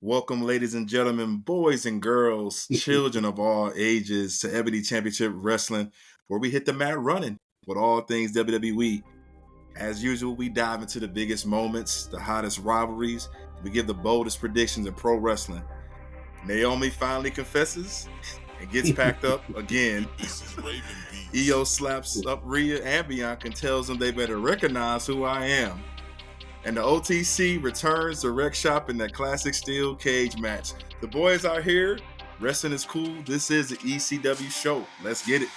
Welcome, ladies and gentlemen, boys and girls, children of all ages, to Ebony Championship Wrestling, where we hit the mat running with all things WWE. As usual, we dive into the biggest moments, the hottest rivalries. We give the boldest predictions in pro wrestling. Naomi finally confesses and gets packed up again. Io slaps up Rhea and Bianca and tells them they better recognize who I am. And the OTC returns to Rec Shop in that classic steel cage match. The boys are here. Wrestling is cool. This is the ECW show. Let's get it.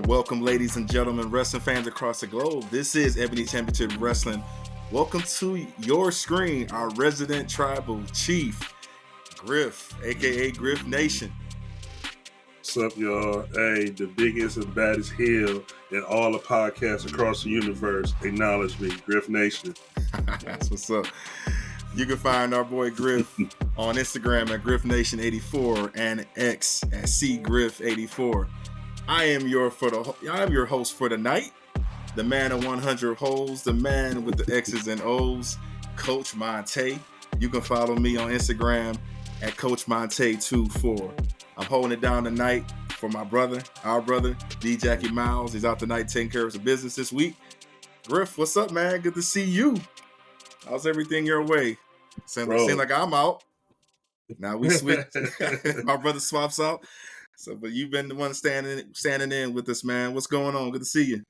Welcome, ladies and gentlemen, wrestling fans across the globe. This is Ebony Championship Wrestling. Welcome to your screen, our resident tribal chief, Griff, aka Griff Nation. What's up, y'all? Hey, the biggest and baddest heel in all the podcasts across the universe. Acknowledge me, Griff Nation. That's what's up. You can find our boy Griff on Instagram at GriffNation84 and X at CGriff84. I am your host for the night, the man of 100 holes, the man with the X's and O's, Coach Montay. You can follow me on Instagram at Coach Montay24. I'm holding it down tonight for my brother, our brother, D. Jackie Miles. He's out tonight taking care of his business this week. Griff, what's up, man? Good to see you. How's everything your way? Seems like I'm out. Now we switch. My brother swaps out. So, but you've been the one standing in with us, man. What's going on? Good to see you.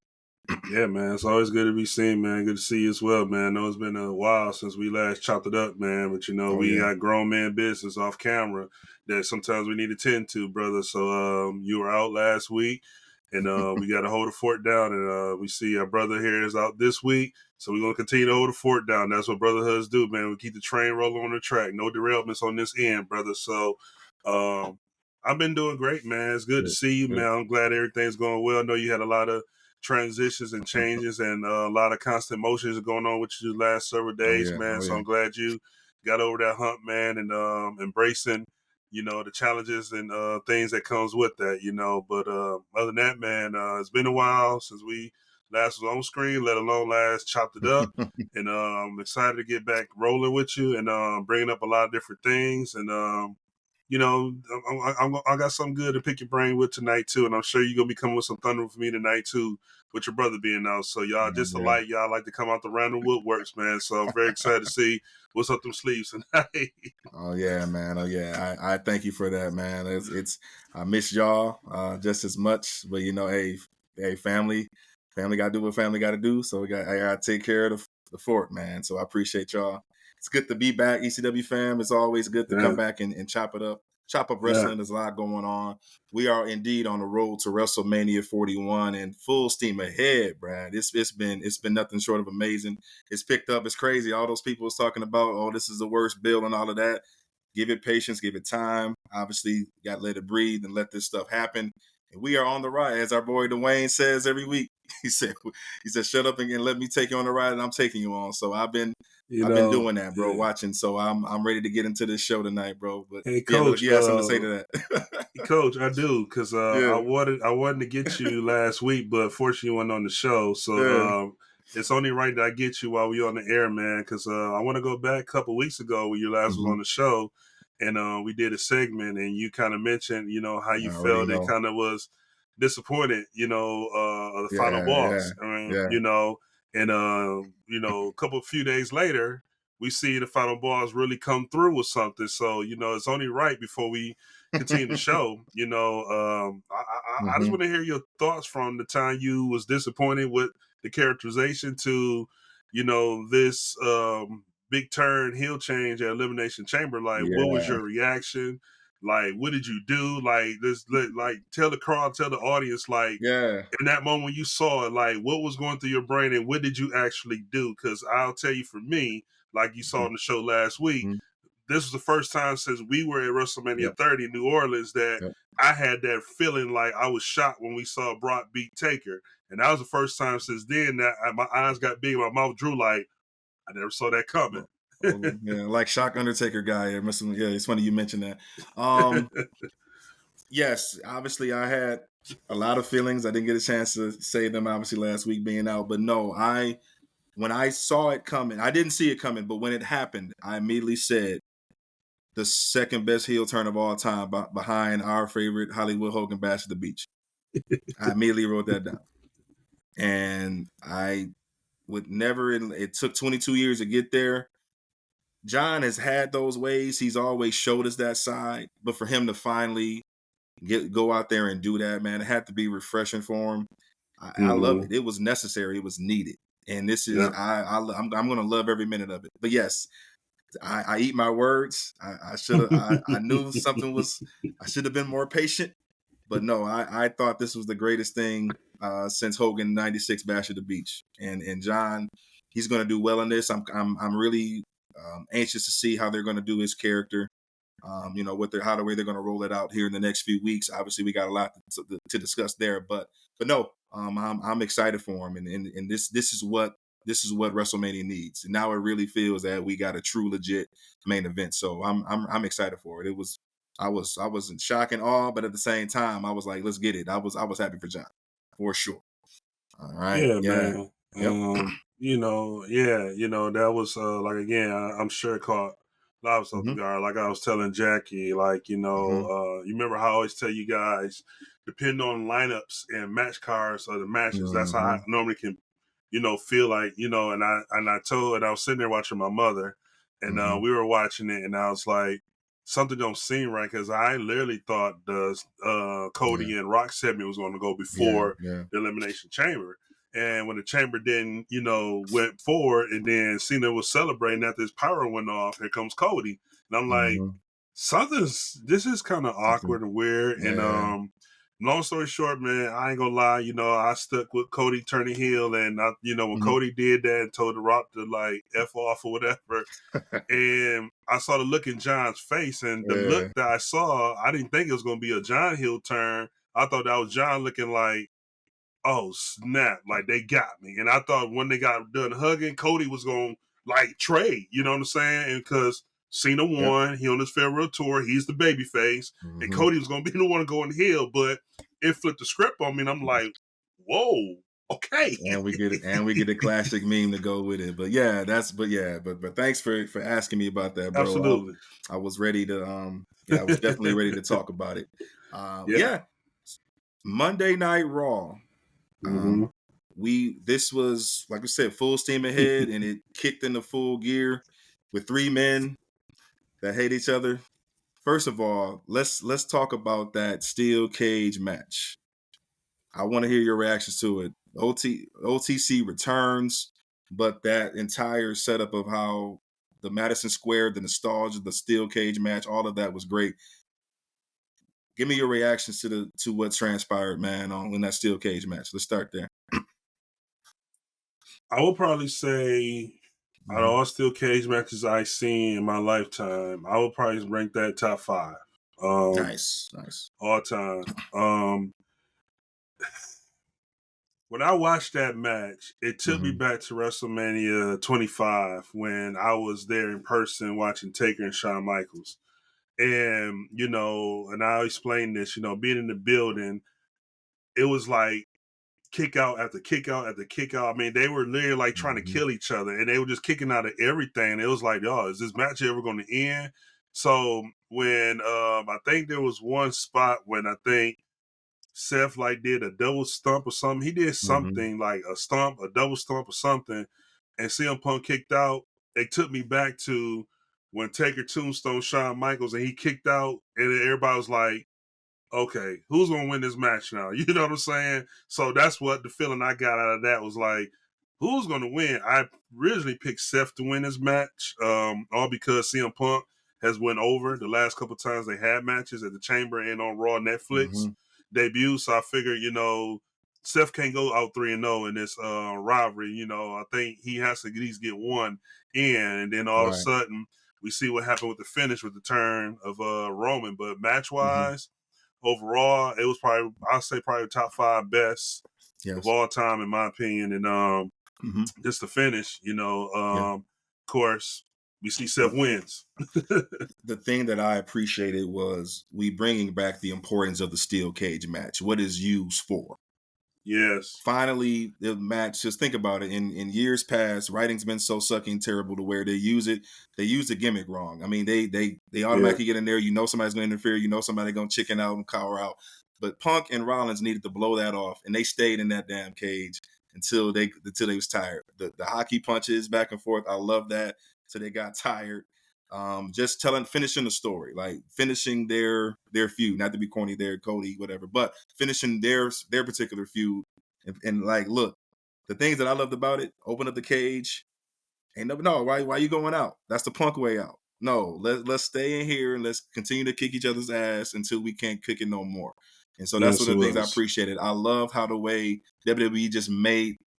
Yeah, man. It's always good to be seen, man. Good to see you as well, man. I know it's been a while since we last chopped it up, man. But, we got grown man business off camera that sometimes we need to tend to, brother. So you were out last week, and we got to hold the fort down. And we see our brother here is out this week. So we're going to continue to hold the fort down. That's what brotherhoods do, man. We keep the train rolling on the track. No derailments on this end, brother. So I've been doing great, man. It's good to see you, man. I'm glad everything's going well. I know you had a lot of transitions and changes and a lot of constant motions going on with you the last several days, man. So I'm glad you got over that hump, man, and embracing, the challenges and things that comes with that, But other than that, man, it's been a while since we last was on screen, let alone last chopped it up. And I'm excited to get back rolling with you and bringing up a lot of different things. And I got something good to pick your brain with tonight too, and I'm sure you're gonna be coming with some thunder for me tonight too, with your brother being out. So y'all y'all like to come out the random woodworks, man. So I'm very excited to see what's up them sleeves tonight. Oh yeah, man. Oh yeah. I thank you for that, man. It's I miss y'all just as much, but hey, family got to do what family got to do. So I got to take care of the fort, man. So I appreciate y'all. It's good to be back, ECW fam. It's always good to come back and chop it up. Chop up wrestling. Yeah. There's a lot going on. We are indeed on the road to WrestleMania 41 and full steam ahead, Brad. It's been nothing short of amazing. It's picked up. It's crazy. All those people was talking about, oh, this is the worst bill and all of that. Give it patience. Give it time. Obviously, got to let it breathe and let this stuff happen. And we are on the ride, as our boy Dwayne says every week. He said, shut up and let me take you on the ride, and I'm taking you on. So I've been doing that, bro, watching. So I'm ready to get into this show tonight, bro. But hey, Coach, you have something to say to that. Coach, I do, because I wanted to get you last week, but fortunately you weren't on the show. So it's only right that I get you while we're on the air, man, because I want to go back a couple weeks ago when you last was on the show, and we did a segment, and you kind of mentioned, how you felt it kind of was disappointed, the final boss. A few days later, we see the final boss really come through with something. So, it's only right before we continue the show. I just want to hear your thoughts from the time you was disappointed with the characterization to, this big turn heel change at Elimination Chamber. Like, what was your reaction? Like, what did you do? Like, tell the crowd, tell the audience, like, in that moment when you saw it, like, what was going through your brain and what did you actually do? Because I'll tell you, for me, like you saw on the show last week, this was the first time since we were at WrestleMania 30 in New Orleans that I had that feeling like I was shocked when we saw Brock beat Taker. And that was the first time since then that my eyes got big and my mouth drew like, I never saw that coming. Yeah, like shock Undertaker guy. Yeah, it's funny you mentioned that. Yes, obviously I had a lot of feelings. I didn't get a chance to say them obviously last week being out, but no, when I saw it coming, I didn't see it coming, but when it happened, I immediately said the second best heel turn of all time behind our favorite Hollywood Hogan Bash at the Beach. I immediately wrote that down. And I would never, it took 22 years to get there. John has had those ways. He's always showed us that side, but for him to finally go out there and do that, man, it had to be refreshing for him. I love it. It was necessary. It was needed. And this is, I'm going to love every minute of it. But yes, I eat my words. I should have, I knew something I should have been more patient, but no, I thought this was the greatest thing since Hogan 96 Bash at the Beach. And John, he's going to do well in this. I'm really anxious to see how they're going to do his character. How the way they're going to roll it out here in the next few weeks. Obviously, we got a lot to discuss there, but no, I'm excited for him, and this is what WrestleMania needs. And now it really feels that we got a true legit main event. So I'm excited for it. I was in shock and awe, but at the same time, I was like, let's get it. I was happy for John, for sure. All right, man. Yep. That was like again, I'm sure it caught a lot of stuff to guard. Like I was telling Jackie, like, you remember how I always tell you guys, depending on lineups and match cards or the matches, that's how I normally can, feel like, and I was sitting there watching my mother and we were watching it and I was like, something don't seem right because I literally thought the Cody and Rock segment was going to go before the Elimination Chamber. And when the chamber didn't, went forward and then Cena was celebrating after his power went off, here comes Cody. And I'm like, this is kind of awkward and weird. Yeah. And long story short, man, I ain't gonna lie, I stuck with Cody turning heel. And, when Cody did that and told The Rock to like F off or whatever, and I saw the look in John's face and the look that I saw, I didn't think it was going to be a John heel turn. I thought that was John looking like, oh snap, like they got me. And I thought when they got done hugging, Cody was going to like trade, you know what I'm saying? And because Cena won, he on his farewell tour, he's the baby face, and Cody was going to be the one going heel, but it flipped the script on me and I'm like, whoa, okay. And we get a classic meme to go with it. But yeah, but thanks for asking me about that, bro. Absolutely. I was ready to I was definitely ready to talk about it. Monday Night Raw. This was, like I said, full steam ahead, and it kicked into full gear with three men that hate each other. First of all, let's talk about that steel cage match. I want to hear your reactions to it. OTC returns, but that entire setup of how the Madison Square, the nostalgia, the steel cage match, all of that was great. Give me your reactions to what transpired, man, in that steel cage match. Let's start there. I will probably say, out of all steel cage matches I've seen in my lifetime, I would probably rank that top 5. Nice. All time. When I watched that match, it took me back to WrestleMania 25 when I was there in person watching Taker and Shawn Michaels. And, and I'll explain this, being in the building, it was like kick out after kick out after kick out. I mean, they were literally like trying to kill each other and they were just kicking out of everything. It was like, yo, is this match ever going to end? So when I think there was one spot when I think Seth like did a double stump or something. He did something like a stump, a double stump or something, and CM Punk kicked out. It took me back to when Taker tombstone Shawn Michaels and he kicked out, and everybody was like, okay, who's going to win this match now? You know what I'm saying? So that's what the feeling I got out of that was like, who's going to win? I originally picked Seth to win this match, all because CM Punk has went over the last couple times they had matches at the Chamber and on Raw Netflix debut. So I figured, Seth can't go out 3-0 in this rivalry. I think he has to at least get one in, and then all of a sudden we see what happened with the finish with the turn of Roman. But match wise, overall, it was probably, I'll say probably top 5 best of all time in my opinion. And just the finish, of course, we see Seth wins. The thing that I appreciated was we bringing back the importance of the steel cage match. What is used for? Yes. Finally, the match, just think about it. In years past, writing's been so sucking terrible to where they use the gimmick wrong. I mean, they automatically get in there. You know somebody's going to interfere. You know somebody's going to chicken out and cower out. But Punk and Rollins needed to blow that off, and they stayed in that damn cage until they was tired. The hockey punches back and forth, I love that. So they got tired. Just finishing the story, like finishing their feud, not to be corny there, Cody, whatever, but finishing their particular feud. And like, look, the things that I loved about it, open up the cage. Why you going out? That's the Punk way out. No, let's stay in here and let's continue to kick each other's ass until we can't kick it no more. And so that's one of the things I appreciated. I love how the way WWE just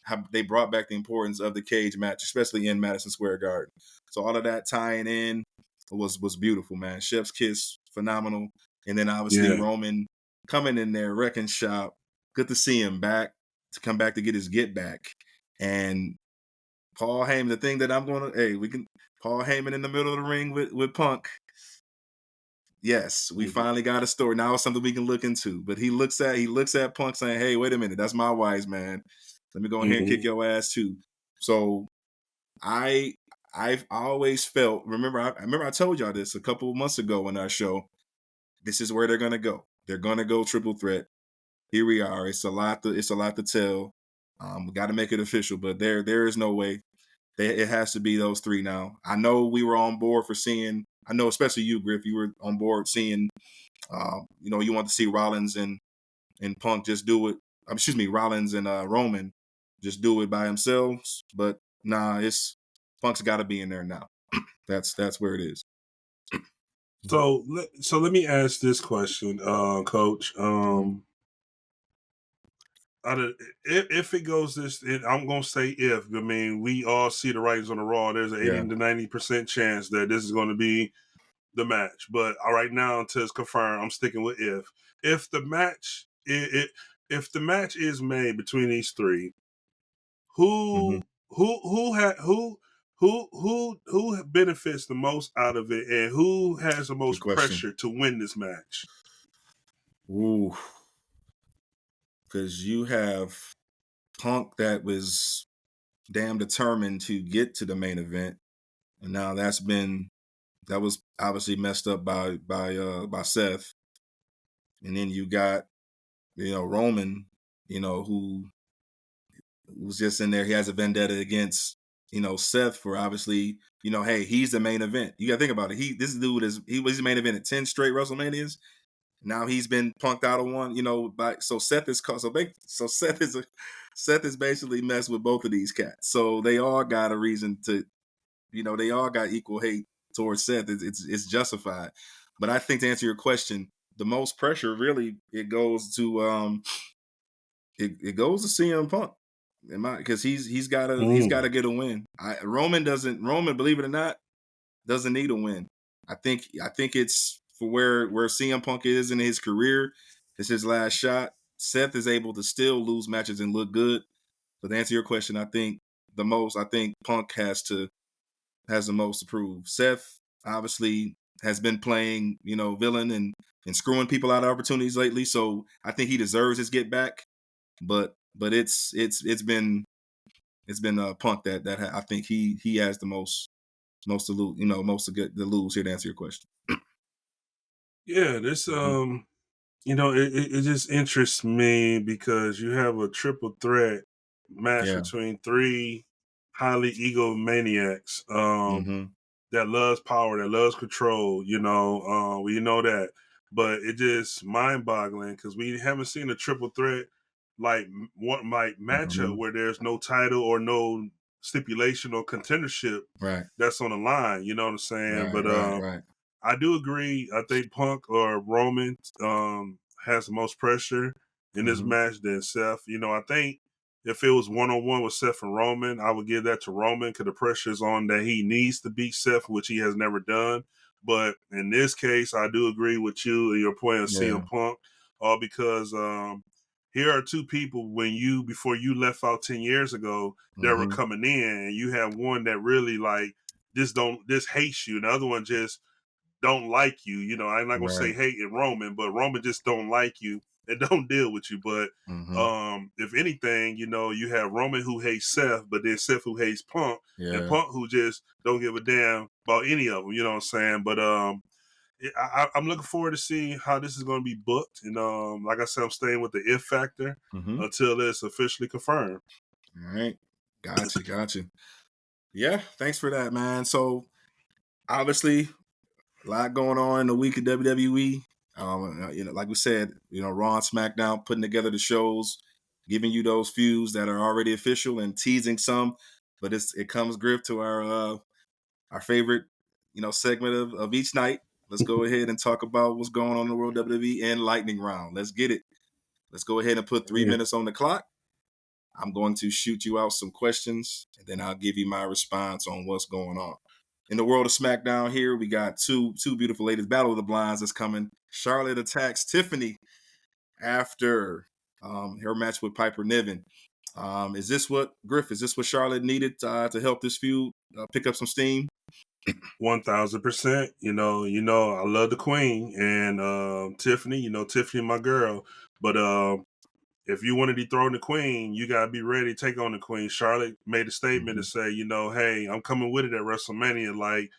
how they brought back the importance of the cage match, especially in Madison Square Garden. So all of that tying in was beautiful, man. Chef's kiss, phenomenal. And then obviously Roman coming in there, wrecking shop. Good to see him back, to come back to get his get back. And Paul Heyman, the thing that I'm going to, Paul Heyman in the middle of the ring with Punk. Yes, we finally got a story. Now it's something we can look into. But he looks at Punk saying, hey, wait a minute, that's my wise man. Let me go in here and kick your ass too. So I've always felt, I told y'all this a couple of months ago in our show, this is where they're gonna go. They're gonna go triple threat. Here we are. It's a lot to tell. We got to make it official, but there is no way. It has to be those three now. I know we were on board for seeing. I know, especially you, Griff. You were on board seeing. You want to see Rollins and Punk just do it. Rollins and Roman just do it by themselves. But nah, Punk's got to be in there now. That's where it is. So let me ask this question, Coach. If it goes this, I'm gonna say if. I mean, we all see the writings on the Raw. There's an 80 to 90% chance that this is going to be the match. But right now, until it's confirmed, I'm sticking with if. If the match, if the match is made between these three, who benefits the most out of it, and who has the most pressure to win this match? Ooh. Because you have Punk that was damn determined to get to the main event, and now that was obviously messed up by Seth. And then you got Roman, who was just in there. He has a vendetta against Seth for obviously hey, he's the main event. You got to think about it. This dude he was the main event at 10 straight WrestleManias. Now he's been punked out of one, so Seth is Seth is basically messed with both of these cats. So they all got a reason to, they all got equal hate towards Seth. It's justified. But I think to answer your question, the most pressure really it goes to CM Punk, because he's got to get a win. Roman, believe it or not, doesn't need a win. I think it's for where CM Punk is in his career. It's his last shot. Seth is able to still lose matches and look good. But to answer your question, I think Punk has the most to prove. Seth obviously has been playing, villain and screwing people out of opportunities lately. So I think he deserves his get back. But it's been Punk that I think he has the most to lose, most to lose here, to answer your question. Yeah, this it just interests me because you have a triple threat match between three highly egomaniacs that loves power, that loves control. We know that, but it just mind-boggling because we haven't seen a triple threat matchup where there's no title or no stipulation or contendership that's on the line. You know what I'm saying? Right. I do agree. I think Punk or Roman has the most pressure in this match than Seth. I think if it was one-on-one with Seth and Roman, I would give that to Roman because the pressure is on that he needs to beat Seth, which he has never done. But in this case, I do agree with you and your point of Yeah. CM Punk, all because here are two people before you left out 10 years ago that were Mm-hmm. coming in, and you have one that really like this hates you, and the other one just don't like you. You know, I'm not gonna say Right. hate in Roman, but Roman just don't like you and don't deal with you. But Mm-hmm. if anything, you know, you have Roman who hates Seth, but then Seth who hates Punk, and Yeah. Punk who just don't give a damn about any of them. You know what I'm saying? But I'm looking forward to seeing how this is going to be booked. And like I said, I'm staying with the if factor Mm-hmm. until it's officially confirmed. All right. Gotcha. Yeah. Thanks for that, man. So obviously, a lot going on in the week of WWE. Like we said, Raw and SmackDown putting together the shows, giving you those feuds that are already official and teasing some. But it comes Griff to our favorite, segment of each night. Let's go ahead and talk about what's going on in the world of WWE and Lightning Round. Let's get it. Let's go ahead and put 3 minutes on the clock. I'm going to shoot you out some questions, and then I'll give you my response on what's going on. In the world of SmackDown here, we got two beautiful ladies. Battle of the Blinds is coming. Charlotte attacks Tiffany after her match with Piper Niven. Is this what Charlotte needed to help this feud pick up some steam? 1000%. You know, I love the Queen and Tiffany. You know, Tiffany, my girl. But if you want to dethrone the Queen, you gotta be ready to take on the Queen. Charlotte made a statement to say, you know, hey, I'm coming with it at WrestleMania. Like,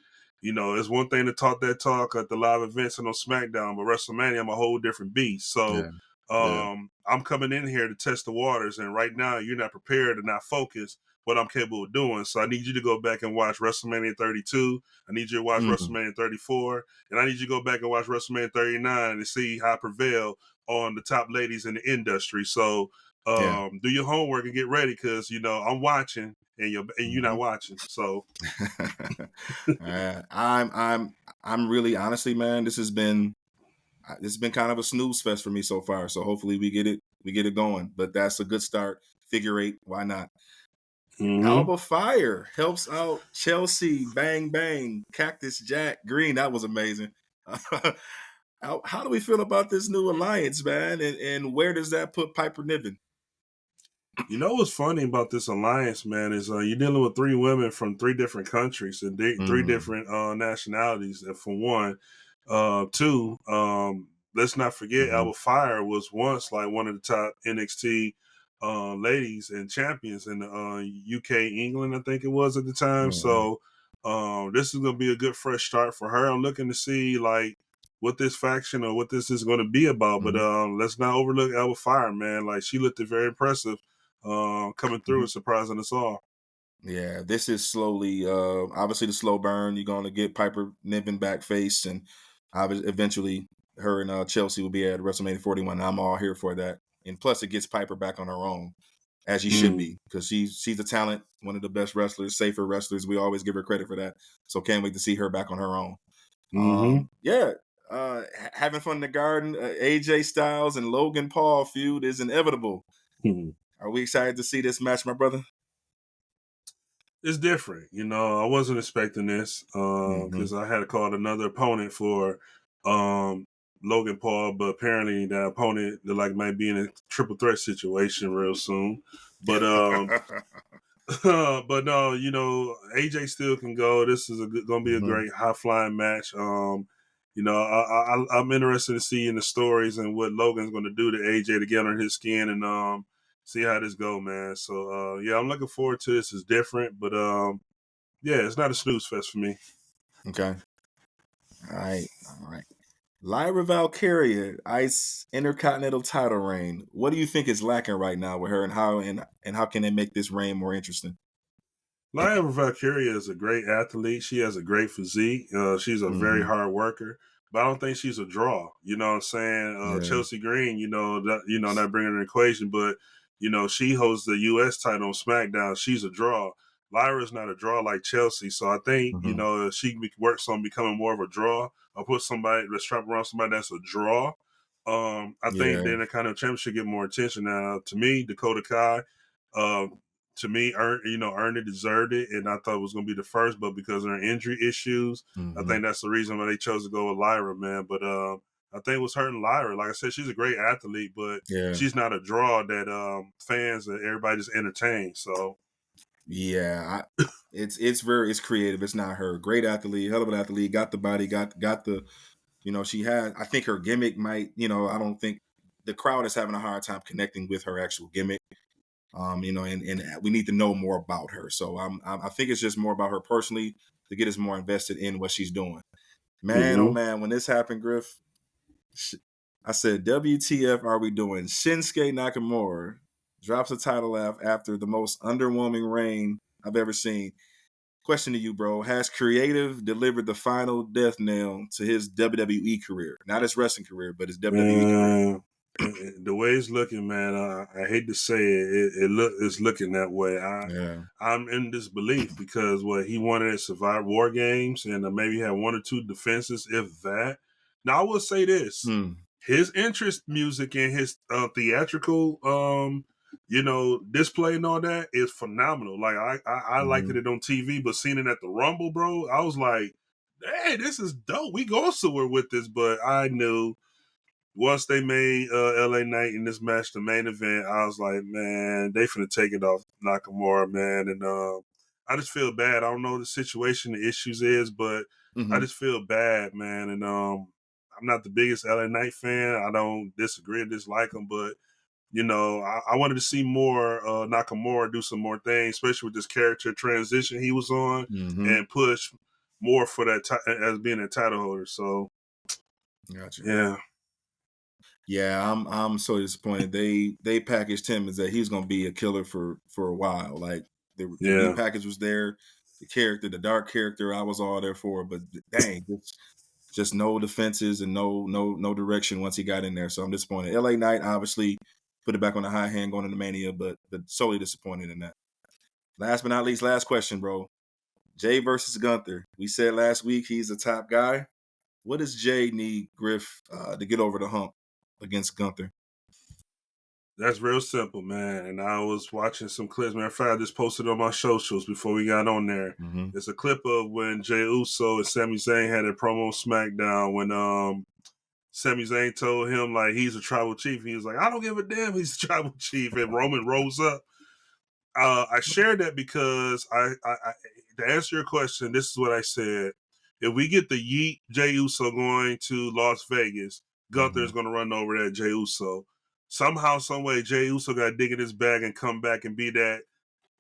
you know, it's one thing to talk that talk at the live events and on SmackDown, but WrestleMania, I'm a whole different beast. So, Yeah. I'm coming in here to test the waters, and right now you're not prepared and not focused what I'm capable of doing. So I need you to go back and watch WrestleMania 32. I need you to watch WrestleMania 34, and I need you to go back and watch WrestleMania 39 and see how I prevail on the top ladies in the industry. So do your homework and get ready because I'm watching and you're not watching. So I'm really honestly, man. This has been kind of a snooze fest for me so far. So hopefully we get it going. But that's a good start. Figure 8, why not? Alba Fire helps out Chelsea. Bang bang. Cactus Jack Green. That was amazing. How do we feel about this new alliance, man? And where does that put Piper Niven? You know what's funny about this alliance, man, is you're dealing with 3 women from 3 different countries and 3 different nationalities. And for one, 2, let's not forget Alba Fire was once like one of the top NXT ladies and champions in the UK, England, I think it was at the time. So this is gonna be a good fresh start for her. I'm looking to see like what this faction or what this is going to be about. But let's not overlook Alba Fire, man. Like she looked very impressive coming through and surprising us all. Yeah, this is slowly, obviously the slow burn. You're going to get Piper Niven back face, and eventually her and Chelsea will be at WrestleMania 41. I'm all here for that. And plus, it gets Piper back on her own, as she should be, because she's a talent, one of the best wrestlers, safer wrestlers. We always give her credit for that. So can't wait to see her back on her own. Having fun in the garden. AJ Styles and Logan Paul feud is inevitable. Are we excited to see this match, my brother? It's different. I wasn't expecting this because I had called another opponent for Logan Paul, but apparently that opponent might be in a triple threat situation real soon. But but no, AJ still can go. This is going to be a great high flying match. I'm interested to see in the stories and what Logan's going to do to AJ to get under his skin and see how this go, man. So I'm looking forward to this. It's different, but it's not a snooze fest for me. Okay. All right. Lyra Valkyria, Ice Intercontinental title reign. What do you think is lacking right now with her, and how can they make this reign more interesting? Lyra Valkyria is a great athlete. She has a great physique. She's a very hard worker, but I don't think she's a draw. You know what I'm saying? Chelsea Green, not bringing her in the equation, but she holds the U.S. title on SmackDown. She's a draw. Lyra's not a draw like Chelsea, so I think if she works on becoming more of a draw, or put somebody, let's strap around somebody that's a draw. I think then the kind of championship get more attention. Now, to me, Dakota Kai. To me, Ernie deserved it, and I thought it was going to be the first, but because of her injury issues, I think that's the reason why they chose to go with Lyra, man. But I think it was hurting Lyra. Like I said, she's a great athlete, but she's not a draw that fans and everybody just entertain. So it's creative. It's not her. Great athlete, hell of an athlete. Got the body. Got the. She had. I think her gimmick might. I don't think the crowd is having a hard time connecting with her actual gimmick. And we need to know more about her. So I think it's just more about her personally to get us more invested in what she's doing. Man, oh man, when this happened, Griff, I said, WTF are we doing? Shinsuke Nakamura drops a title after the most underwhelming reign I've ever seen. Question to you, bro. Has creative delivered the final death nail to his WWE career? Not his wrestling career, but his WWE career. The way it's looking, man, I hate to say it's looking that way. I'm in disbelief because he wanted to survive War Games and maybe had one or two defenses, if that. Now I will say this: his interest music and his theatrical, display and all that is phenomenal. Like I liked it on TV, but seeing it at the Rumble, bro, I was like, hey, this is dope. We go somewhere with this, but I knew. Once they made LA Knight in this match the main event, I was like, man, they finna take it off Nakamura, man. And I just feel bad. I don't know the situation, the issues is, but I just feel bad, man. And I'm not the biggest LA Knight fan. I don't disagree or dislike him, but I wanted to see more Nakamura do some more things, especially with this character transition he was on, and push more for that as being a title holder. So, gotcha. Yeah. Yeah, I'm so disappointed. They packaged him as that he's gonna be a killer for a while. Like the meat package was there, the character, the dark character, I was all there for. But dang, just no defenses and no direction once he got in there. So I'm disappointed. LA Knight obviously put it back on the high hand going into Mania, but solely disappointed in that. Last but not least, last question, bro. Jay versus Gunther. We said last week he's a top guy. What does Jay need Griff to get over the hump against Gunther? That's real simple, man. And I was watching some clips. Matter of fact, I just posted on my socials before we got on there. It's a clip of when Jey Uso and Sami Zayn had a promo on Smackdown when Sami Zayn told him like he's a tribal chief. He was like, I don't give a damn, he's a tribal chief. And Roman rose up. I shared that because I to answer your question, this is what I said. If we get the Yeet Jey Uso going to Las Vegas, Gunther's going to run over that Jey Uso. Somehow, some way, Jey Uso got to dig in his bag and come back and be that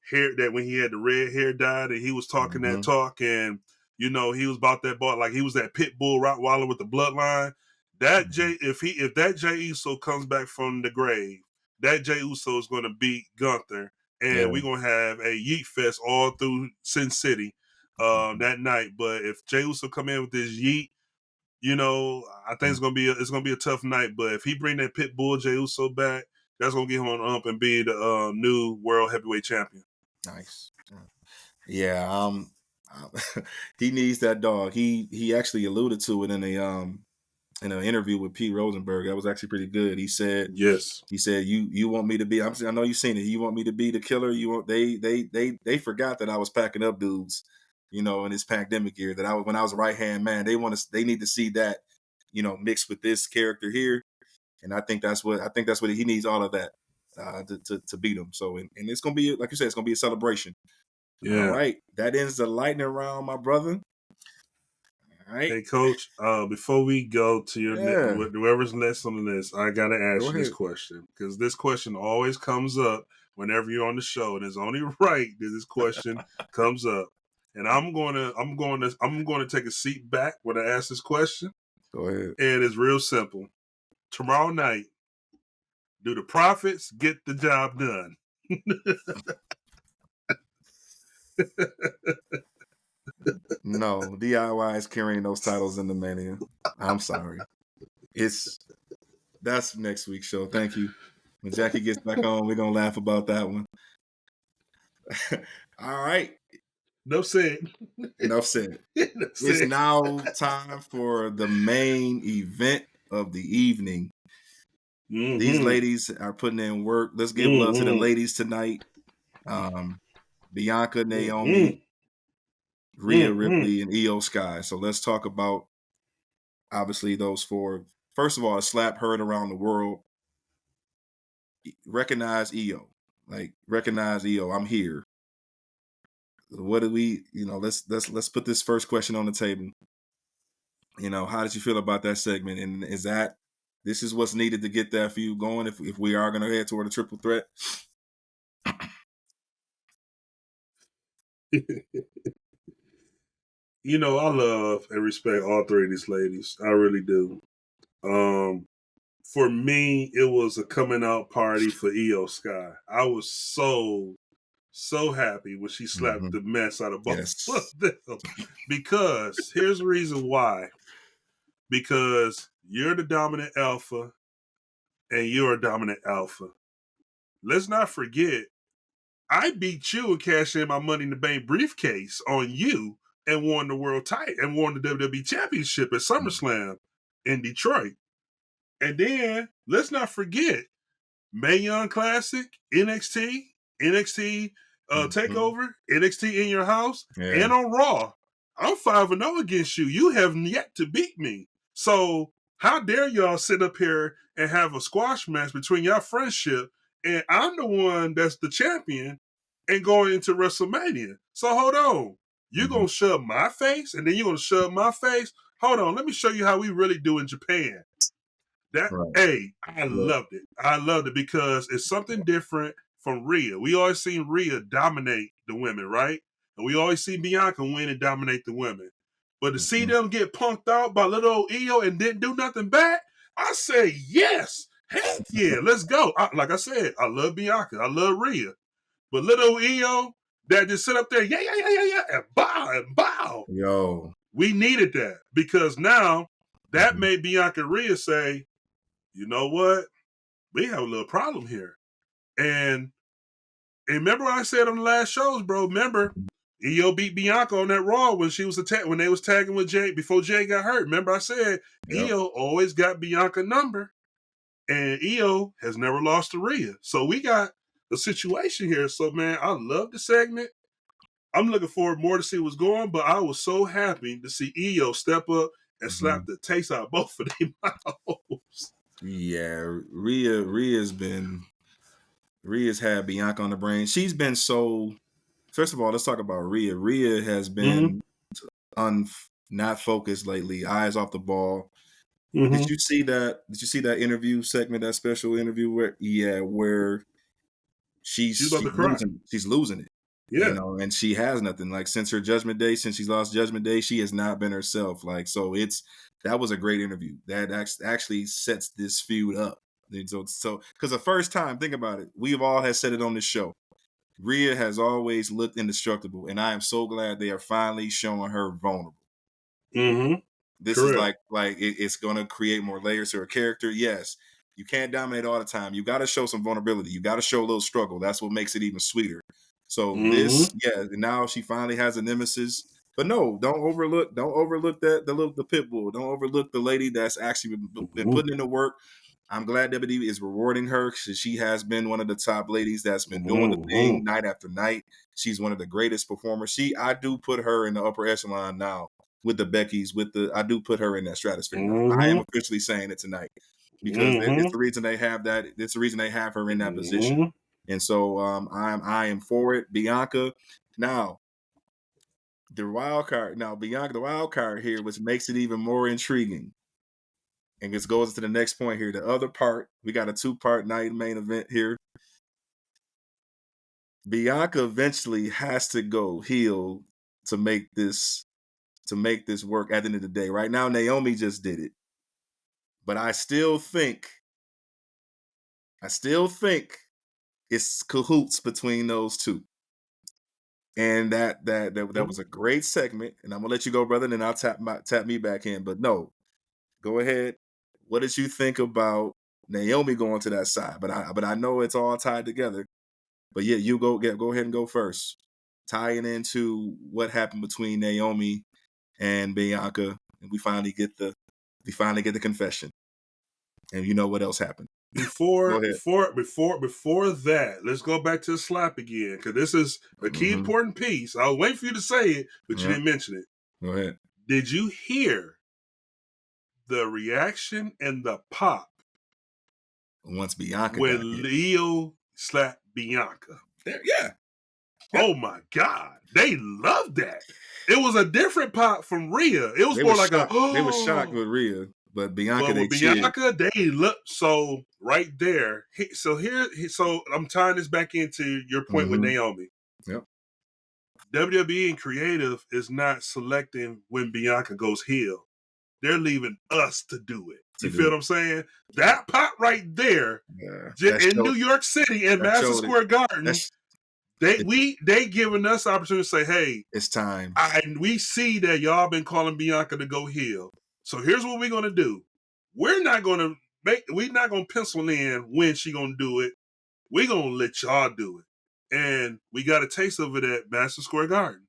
hair that when he had the red hair dyed and he was talking that talk and he was about that ball like he was that pit bull Rottweiler with the bloodline. That if that Jey Uso comes back from the grave, that Jey Uso is going to beat Gunther. And we're going to have a Yeet Fest all through Sin City that night. But if Jey Uso come in with this Yeet, I think it's gonna be a tough night. But if he bring that pit bull Jey Uso back, that's gonna get him on up and be the new world heavyweight champion. Nice. Yeah. He needs that dog. He actually alluded to it in an interview with Pete Rosenberg. That was actually pretty good. He said, yes. He said, you want me to be, I know you've seen it. You want me to be the killer. They forgot that I was packing up dudes, in this pandemic year that when I was a right-hand man, they need to see that, mixed with this character here. And I think that's what he needs, all of that to beat him. So, and it's going to be, like you said, it's going to be a celebration. Yeah. All right. That ends the lightning round, my brother. All right. Hey, Coach, before we go to your whoever's next on the list, I got to ask you this question because this question always comes up whenever you're on the show, and it's only right that this question comes up. And I'm going to take a seat back when I ask this question. Go ahead. And it's real simple. Tomorrow night, do the Profits get the job done? No, DIY is carrying those titles in the Mania. I'm sorry. That's next week's show. Thank you. When Jackie gets back on, we're gonna laugh about that one. All right. Enough said. It's now time for the main event of the evening. These ladies are putting in work. Let's give love to the ladies tonight. Bianca, Naomi, Rhea Mm-hmm. Ripley, and Io Sky. So let's talk about obviously those four. First of all, a slap heard around the world. Recognize Io. Like recognize Io. I'm here. What do we, let's put this first question on the table. How did you feel about that segment? And this is what's needed to get that feud going if we are going to head toward a triple threat? I love and respect all three of these ladies. I really do. For me, it was a coming out party for Io Sky. I was so happy when she slapped the mess out of both of them. Because here's the reason why. Because you're the dominant alpha and you're a dominant alpha. Let's not forget, I beat you and cashed in my Money in the Bank briefcase on you and won the world title and won the WWE Championship at SummerSlam in Detroit. And then let's not forget Mae Young Classic, NXT Takeover, NXT in your house, and on Raw. I'm 5-0 against you. You have yet to beat me. So how dare y'all sit up here and have a squash match between your friendship, and I'm the one that's the champion and going into WrestleMania. So hold on. You're going to shove my face, and then you're going to shove my face? Hold on. Let me show you how we really do in Japan. I loved it. I loved it because it's something different from Rhea. We always seen Rhea dominate the women, right? And we always see Bianca win and dominate the women. But to see them get punked out by little old Io and didn't do nothing back, I say yes. Heck yeah, let's go. Like I said, I love Bianca. I love Rhea. But little Io that just sit up there, yeah, and bow. Yo. We needed that because now that made Bianca and Rhea say, you know what? We have a little problem here. And remember what I said on the last shows, bro? Remember, Io beat Bianca on that Raw when she was when they was tagging with Jay before Jay got hurt. Remember I said Io always got Bianca number, and Io has never lost to Rhea. So we got a situation here. So man, I love the segment. I'm looking forward more to see what's going, but I was so happy to see Io step up and slap the taste out of both of their mouths. Yeah, Rhea's had Bianca on the brain. She's been so. First of all, let's talk about Rhea. Rhea has been not focused lately. Eyes off the ball. Did you see that? Did you see that interview segment? That special interview where she's about to cry. She's losing it. Yeah. And she has nothing. Like since her Judgment Day, since she's lost Judgment Day, she has not been herself. Like that was a great interview. That actually sets this feud up. So because the first time, think about it, we've all had said it on this show. Rhea has always looked indestructible, and I am so glad they are finally showing her vulnerable. This Correct. is like it's going to create more layers to her character. Yes, you can't dominate all the time. You got to show some vulnerability. You got to show a little struggle. That's what makes it even sweeter. So now she finally has a nemesis. But no, don't overlook that the pit bull. Don't overlook the lady that's actually been putting in the work. I'm glad WWE is rewarding her because she has been one of the top ladies that's been doing the thing night after night. She's one of the greatest performers. I do put her in the upper echelon now with the Beckys. I do put her in that stratosphere now. I am officially saying it tonight because it's the reason they have that. It's the reason they have her in that position. And so I am for it. Bianca. Now, the wild card. Now, Bianca, the wild card here, which makes it even more intriguing. And this goes to the next point here. The other part, we got a 2-part night main event here. Bianca eventually has to go heel to make this work at the end of the day. Right now, Naomi just did it. But I still think it's cahoots between those two. And that was a great segment. And I'm gonna let you go, brother, and then I'll tap me back in. But no, go ahead. What did you think about Naomi going to that side? But I know it's all tied together. But yeah, you go ahead and go first. Tying into what happened between Naomi and Bianca, and we finally get the confession. And you know what else happened. before that, let's go back to the slap again, because this is a key important piece. I was waiting for you to say it, but you didn't mention it. Go ahead. Did you hear the reaction and the pop once Bianca when Leo slapped Bianca? Yeah. Oh my God, they loved that. It was a different pop from Rhea. It was more like shocked. They were shocked with Rhea, but Bianca, they look so right there. So I'm tying this back into your point with Naomi. Yep. WWE and creative is not selecting when Bianca goes heel. They're leaving us to do it. You feel what I'm saying? That pop right there in New York City and Madison Square Garden. They giving us the opportunity to say, hey, it's time. And we see that y'all been calling Bianca to go heel. So here's what we're gonna do. We're not gonna pencil in when she gonna do it. We're gonna let y'all do it. And we got a taste of it at Madison Square Garden.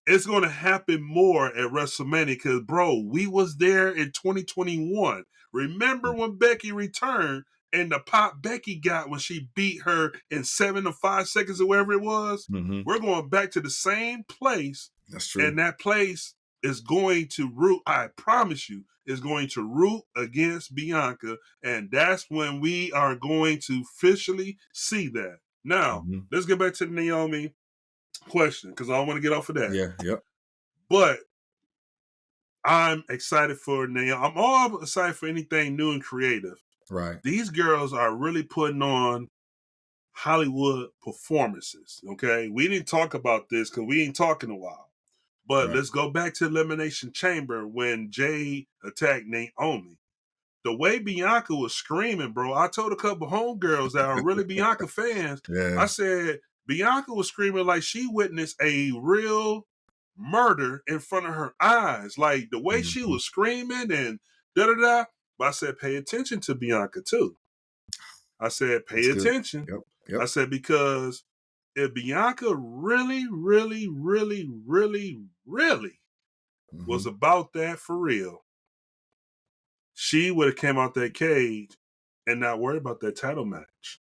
It's gonna happen more at WrestleMania because, bro, we was there in 2021. Remember when Becky returned and the pop Becky got when she beat her in 7 to 5 seconds or whatever it was? We're going back to the same place. That's true. And that place is going to root, I promise you, is going to root against Bianca. And that's when we are going to officially see that. Now, let's get back to the Naomi question, because I don't want to get off of that. Yeah, yep. But I'm excited for Naomi. I'm all excited for anything new and creative. Right. These girls are really putting on Hollywood performances. Okay, we didn't talk about this because we ain't talking a while. But let's go back to Elimination Chamber when Jay attacked Naomi. The way Bianca was screaming, bro, I told a couple homegirls that are really Bianca fans. I said, Bianca was screaming like she witnessed a real murder in front of her eyes. Like the way she was screaming and da-da-da. But I said, pay attention to Bianca too. I said, pay attention. Yep. I said, because if Bianca really, really, really, really, really was about that for real, she would have came out that cage and not worried about that title match.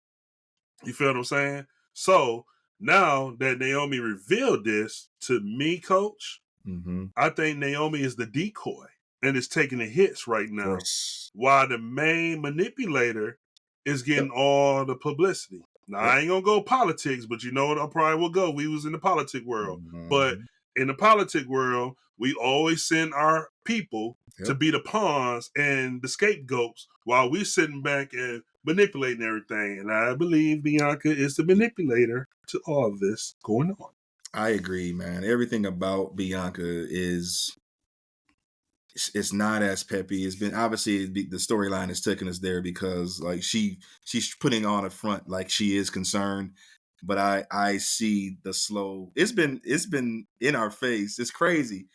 You feel what I'm saying? So now that Naomi revealed this to me, Coach, I think Naomi is the decoy and is taking the hits right now, while the main manipulator is getting all the publicity. Now, I ain't going to go politics, but you know what I probably will go. We was in the politic world. But in the politic world, we always send our people to be the pawns and the scapegoats while we sitting back and manipulating everything. And I believe Bianca is the manipulator to all of this going on. I agree, man. Everything about Bianca is, it's not as peppy. It's been, obviously the storyline is taking us there because like she's putting on a front like she is concerned, but I see the slow. It's been in our face. It's crazy.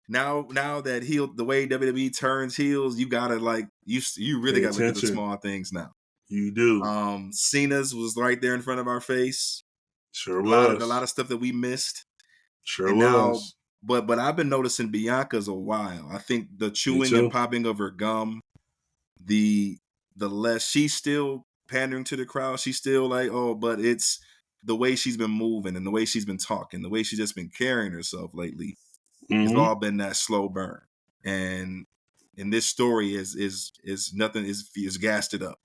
Now that the way WWE turns heels, you gotta like you really gotta look at the small things now. You do. Cena's was right there in front of our face. Sure was. A lot of stuff that we missed. Sure and was. Now, but I've been noticing Bianca's a while. I think the chewing and popping of her gum, the less she's still pandering to the crowd. She's still like, oh, but it's the way she's been moving and the way she's been talking, the way she's just been carrying herself lately. It's all been that slow burn. And this story is nothing is gassed it up.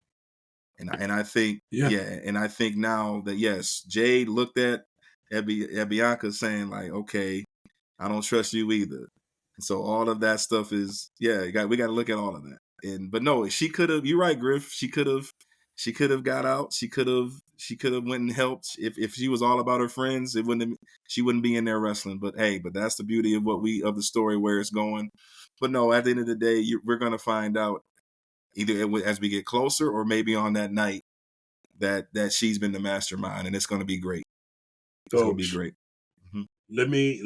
And I think and I think now that yes, Jade looked at Bianca saying like, okay, I don't trust you either. And so all of that stuff is we got to look at all of that. But no, she could have. You're right, Griff. She could have got out. She could have went and helped. If she was all about her friends, she wouldn't be in there wrestling. But hey, that's the beauty of of the story where it's going. But no, at the end of the day, we're gonna find out either as we get closer or maybe on that night that she's been the mastermind, and it's gonna be great. It's gonna be great. Let me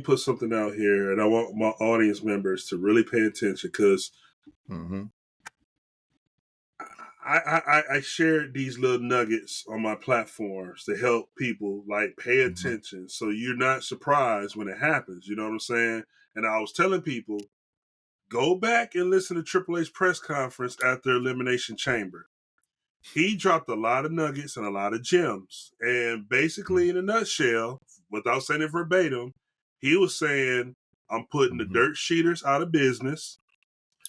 put something out here, and I want my audience members to really pay attention because I shared these little nuggets on my platforms to help people like pay attention, so you're not surprised when it happens. You know what I'm saying? And I was telling people, Go back and listen to Triple H's press conference after Elimination Chamber. He dropped a lot of nuggets and a lot of gems. And basically, in a nutshell, without saying it verbatim, he was saying, I'm putting the dirt sheeters out of business.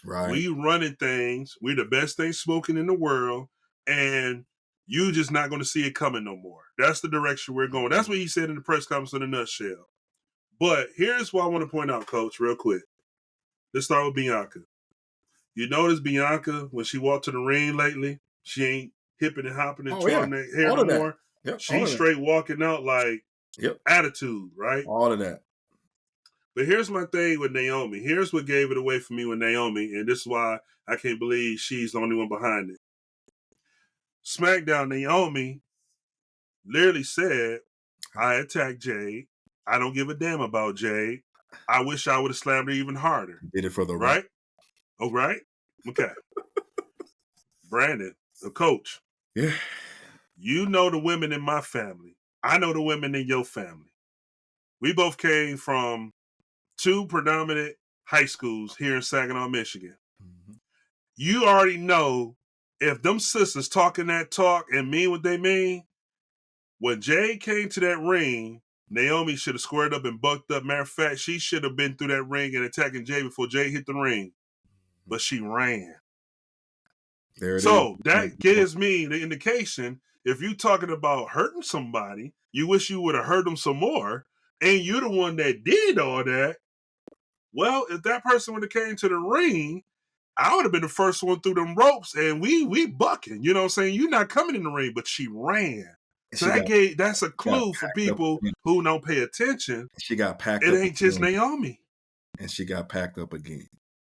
Right. We running things. We the best thing smoking in the world. And you just not going to see it coming no more. That's the direction we're going. That's what he said in the press conference in a nutshell. But here's what I want to point out, Coach, real quick. Let's start with Bianca. You notice Bianca, when she walked to the ring lately, she ain't hipping and hopping and twirling that hair no more. Yep. She's straight walking out like attitude, right? All of that. But here's my thing with Naomi. Here's what gave it away for me with Naomi, and this is why I can't believe she's the only one behind it. Smackdown, Naomi literally said, I attacked Jade. I don't give a damn about Jade. I wish I would have slammed her even harder. Did it for the right? Oh, right? Okay. Brandon, the coach. Yeah. You know the women in my family. I know the women in your family. We both came from 2 predominant high schools here in Saginaw, Michigan. Mm-hmm. You already know if them sisters talking that talk and mean what they mean, when Jade came to that ring, Naomi should have squared up and bucked up. Matter of fact, she should have been through that ring and attacking Jade before Jade hit the ring. But she ran. So that gives me the indication, if you're talking about hurting somebody, you wish you would have hurt them some more, and you're the one that did all that. Well, if that person would have came to the ring, I would have been the first one through them ropes, and we bucking. You know what I'm saying? You're not coming in the ring, but she ran. So that's a clue for people who don't pay attention. She got packed up. It ain't again. just Naomi. And she got packed up again.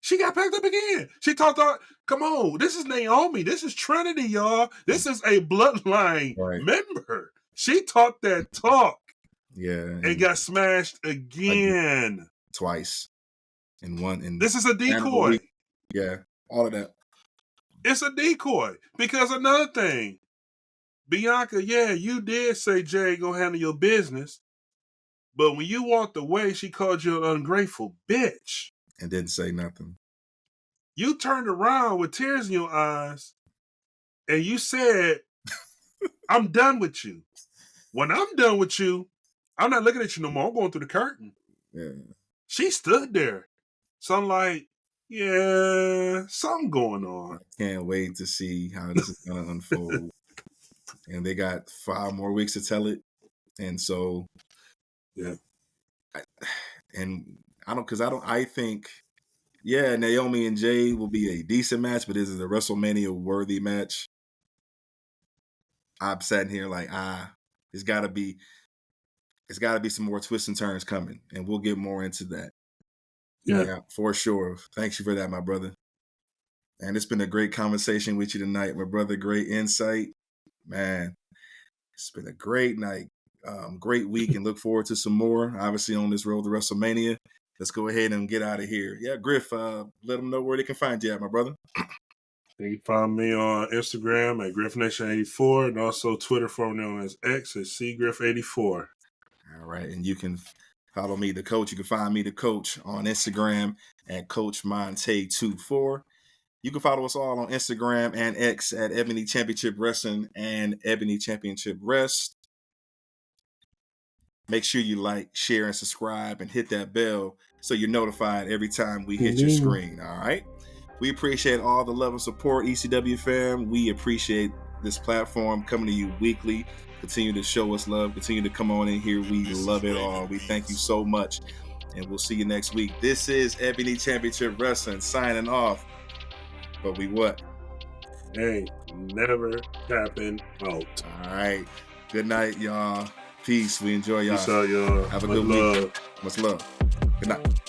She got packed up again. She talked about, come on, this is Naomi. This is Trinity, y'all. This is a bloodline member. She talked that talk. Yeah. And got smashed again. Twice. And this is a decoy. Yeah. All of that. It's a decoy. Because another thing, Bianca, you did say Jay gonna handle your business. But when you walked away, she called you an ungrateful bitch. And didn't say nothing. You turned around with tears in your eyes and you said, I'm done with you. When I'm done with you, I'm not looking at you no more. I'm going through the curtain. Yeah. She stood there. So I'm like, yeah, something going on. I can't wait to see how this is going to unfold. And they got 5 more weeks to tell it. And so, yeah. I think, Naomi and Jay will be a decent match, but this is a WrestleMania worthy match. I'm sitting here like, it's got to be some more twists and turns coming, and we'll get more into that. Yeah, for sure. Thanks you for that, my brother. And it's been a great conversation with you tonight, my brother. Great insight, man. It's been a great night, great week, and look forward to some more. Obviously, on this road to WrestleMania. Let's go ahead and get out of here. Yeah, Griff, let them know where they can find you at, my brother. You can find me on Instagram at GriffNation84 and also Twitter for me known as X at CGriff84. All right, and you can follow me, the coach. You can find me, the coach, on Instagram at Coach Montay24. You can follow us all on Instagram and X at Ebony Championship Wrestling and Ebony Championship Rest. Make sure you like, share, and subscribe, and hit that bell so you're notified every time we hit your screen, all right? We appreciate all the love and support, ECW fam. We appreciate this platform coming to you weekly. Continue to show us love. Continue to come on in here. We love it all. We thank you so much, and we'll see you next week. This is Ebony Championship Wrestling signing off. But we what? Hey, never tapping out. All right. Good night, y'all. Peace. We enjoy y'all. Peace out, y'all. Have a good week. Much love. Good night.